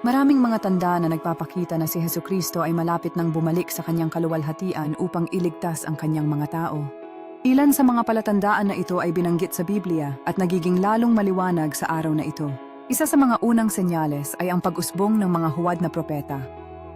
Maraming mga tanda na nagpapakita na si Hesukristo ay malapit nang bumalik sa kanyang kaluwalhatian upang iligtas ang kanyang mga tao. Ilan sa mga palatandaan na ito ay binanggit sa Biblia at nagiging lalong maliwanag sa araw na ito. Isa sa mga unang senyales ay ang pag-usbong ng mga huwad na propeta.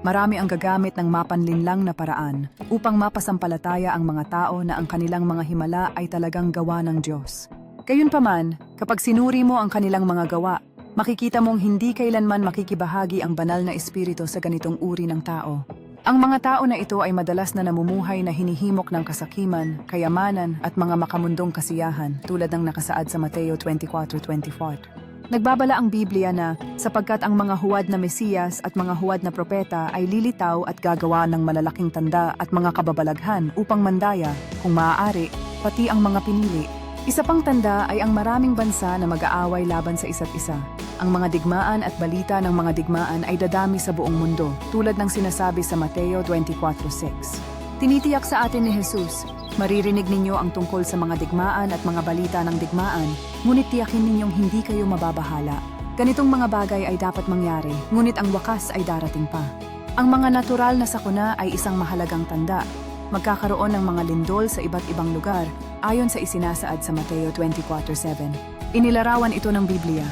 Marami ang gagamit ng mapanlinlang na paraan upang mapasampalataya ang mga tao na ang kanilang mga himala ay talagang gawa ng Diyos. Gayunpaman, kapag sinuri mo ang kanilang mga gawa, makikita mong hindi kailanman makikibahagi ang banal na espiritu sa ganitong uri ng tao. Ang mga tao na ito ay madalas na namumuhay na hinihimok ng kasakiman, kayamanan at mga makamundong kasiyahan tulad ng nakasaad sa Mateo 24:24. Nagbabala ang Biblia na sapagkat ang mga huwad na Mesiyas at mga huwad na propeta ay lilitaw at gagawa ng malalaking tanda at mga kababalaghan upang mandaya, kung maaari, pati ang mga pinili. Isa pang tanda ay ang maraming bansa na mag-aaway laban sa isa't isa. Ang mga digmaan at balita ng mga digmaan ay dadami sa buong mundo, tulad ng sinasabi sa Mateo 24:6. Tinitiyak sa atin ni Jesus, maririnig ninyo ang tungkol sa mga digmaan at mga balita ng digmaan, ngunit tiyakin ninyong hindi kayo mababahala. Ganitong mga bagay ay dapat mangyari, ngunit ang wakas ay darating pa. Ang mga natural na sakuna ay isang mahalagang tanda. Magkakaroon ng mga lindol sa iba't ibang lugar, ayon sa isinasaad sa Mateo 24:7. Inilarawan ito ng Biblia.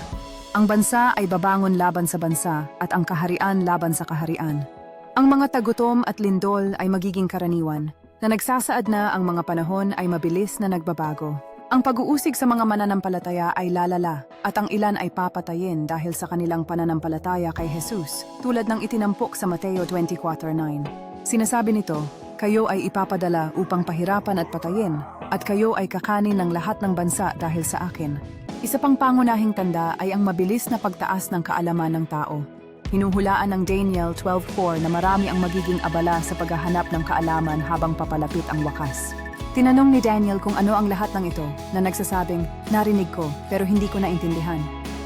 Ang bansa ay babangon laban sa bansa at ang kaharian laban sa kaharian. Ang mga tagutom at lindol ay magiging karaniwan, na nagsasaad na ang mga panahon ay mabilis na nagbabago. Ang pag-uusig sa mga mananampalataya ay lalala at ang ilan ay papatayin dahil sa kanilang pananampalataya kay Jesus, tulad ng itinampok sa Mateo 24:9. Sinasabi nito, kayo ay ipapadala upang pahirapan at patayin, at kayo ay kakanin ng lahat ng bansa dahil sa akin. Isa pang pangunahing tanda ay ang mabilis na pagtaas ng kaalaman ng tao. Hinuhulaan ng Daniel 12:4 na marami ang magiging abala sa paghahanap ng kaalaman habang papalapit ang wakas. Tinanong ni Daniel kung ano ang lahat ng ito, na nagsasabing, narinig ko pero hindi ko naintindihan.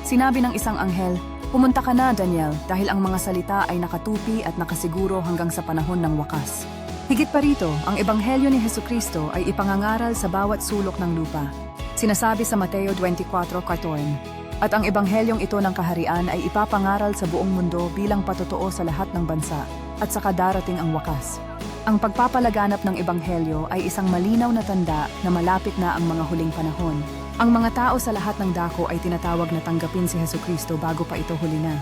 Sinabi ng isang anghel, pumunta ka na Daniel dahil ang mga salita ay nakatupi at nakasiguro hanggang sa panahon ng wakas. Higit pa rito, ang ebanghelyo ni Hesukristo ay ipangangaral sa bawat sulok ng lupa. Sinasabi sa Mateo 24:14, at ang ebanghelyong ito ng kaharian ay ipapangaral sa buong mundo bilang patotoo sa lahat ng bansa, at saka darating ang wakas. Ang pagpapalaganap ng ebanghelyo ay isang malinaw na tanda na malapit na ang mga huling panahon. Ang mga tao sa lahat ng dako ay tinatawag na tanggapin si Hesukristo bago pa ito huli na.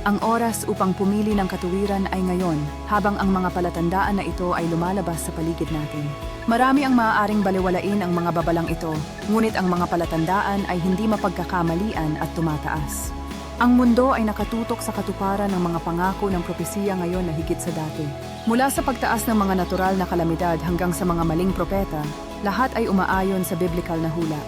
Ang oras upang pumili ng katuwiran ay ngayon, habang ang mga palatandaan na ito ay lumalabas sa paligid natin. Marami ang maaaring baliwalain ang mga babalang ito, ngunit ang mga palatandaan ay hindi mapagkakamalian at tumataas. Ang mundo ay nakatutok sa katuparan ng mga pangako ng propesiya ngayon na higit sa dati. Mula sa pagtaas ng mga natural na kalamidad hanggang sa mga maling propeta, lahat ay umaayon sa biblikal na hula.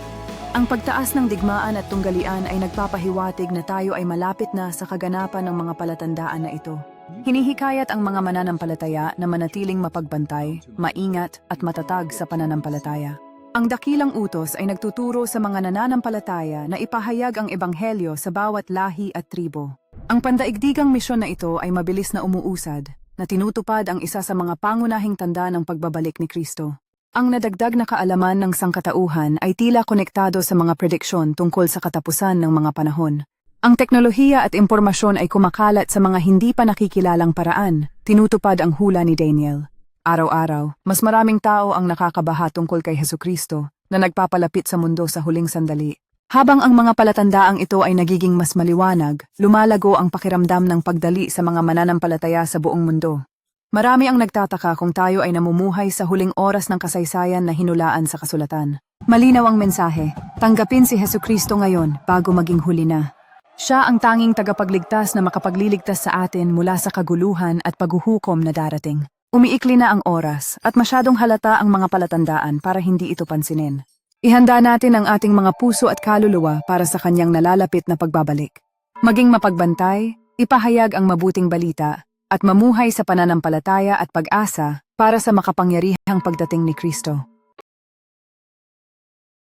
Ang pagtaas ng digmaan at tunggalian ay nagpapahiwatig na tayo ay malapit na sa kaganapan ng mga palatandaan na ito. Hinihikayat ang mga mananampalataya na manatiling mapagbantay, maingat at matatag sa pananampalataya. Ang dakilang utos ay nagtuturo sa mga nananampalataya na ipahayag ang ebanghelyo sa bawat lahi at tribo. Ang pandaigdigang misyon na ito ay mabilis na umuusad, na tinutupad ang isa sa mga pangunahing tanda ng pagbabalik ni Kristo. Ang nadagdag na kaalaman ng sangkatauhan ay tila konektado sa mga prediksyon tungkol sa katapusan ng mga panahon. Ang teknolohiya at impormasyon ay kumakalat sa mga hindi pa nakikilalang paraan, tinutupad ang hula ni Daniel. Araw-araw, mas maraming tao ang nakakabaha tungkol kay Hesukristo na nagpapalapit sa mundo sa huling sandali. Habang ang mga palatandaang ito ay nagiging mas maliwanag, lumalago ang pakiramdam ng pagdali sa mga mananampalataya sa buong mundo. Marami ang nagtataka kung tayo ay namumuhay sa huling oras ng kasaysayan na hinulaan sa kasulatan. Malinaw ang mensahe, tanggapin si Hesukristo ngayon bago maging huli na. Siya ang tanging tagapagligtas na makapagliligtas sa atin mula sa kaguluhan at paghuhukom na darating. Umiikli na ang oras at masyadong halata ang mga palatandaan para hindi ito pansinin. Ihanda natin ang ating mga puso at kaluluwa para sa kanyang nalalapit na pagbabalik. Maging mapagbantay, ipahayag ang mabuting balita, at mamuhay sa pananampalataya at pag-asa para sa makapangyarihang pagdating ni Kristo.